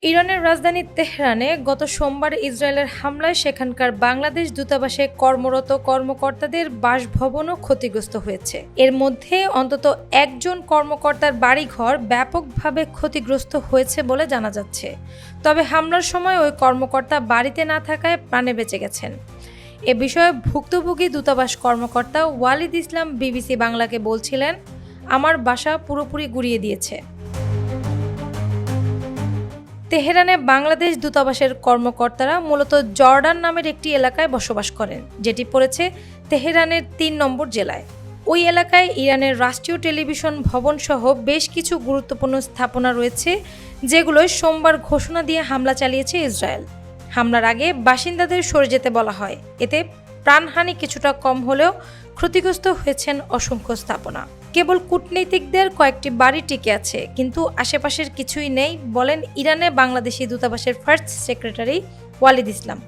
ইরানের রাজধানী তেহরানে গত সোমবার ইসরায়েলের হামলায় সেখানকার বাংলাদেশ দূতাবাসে কর্মরত কর্মকর্তাদের বাসভবনও ক্ষতিগ্রস্ত হয়েছে। এর মধ্যে অন্তত একজন কর্মকর্তার বাড়িঘর ব্যাপকভাবে ক্ষতিগ্রস্ত হয়েছে বলে জানা যাচ্ছে। তবে হামলার সময় ওই কর্মকর্তা বাড়িতে না থাকায় প্রাণে বেঁচে গেছেন। এ বিষয়ে ভুক্তভোগী দূতাবাস কর্মকর্তা ওয়ালিদ ইসলাম বিবিসি বাংলাকে বলছিলেন, আমার বাসা পুরোপুরি গুঁড়িয়ে দিয়েছে। তেহরানে বাংলাদেশ দূতাবাসের কর্মকর্তারা মূলত জর্ডান নামের একটি এলাকায় বসবাস করেন, যেটি পড়েছে তেহরানের ৩ নম্বর জেলায়। ওই এলাকায় ইরানের রাষ্ট্রীয় টেলিভিশন ভবন সহ বেশ কিছু গুরুত্বপূর্ণ স্থাপনা রয়েছে, যেগুলোয় সোমবার ঘোষণা দিয়ে হামলা চালিয়েছে ইসরায়েল। হামলার আগে বাসিন্দাদের সরে যেতে বলা হয়। এতে প্রাণহানি কিছুটা কম হলেও ক্ষতিগ্রস্ত হয়েছেন অসংখ্য স্থাপনা। কেবল কূটনীতিকদের কয়েকটি বাড়ি টিকে আছে, কিন্তু আশেপাশের কিছুই নেই, বলেন ইরানে বাংলাদেশি দূতাবাসের ফার্স্ট সেক্রেটারি ওয়ালিদ ইসলাম।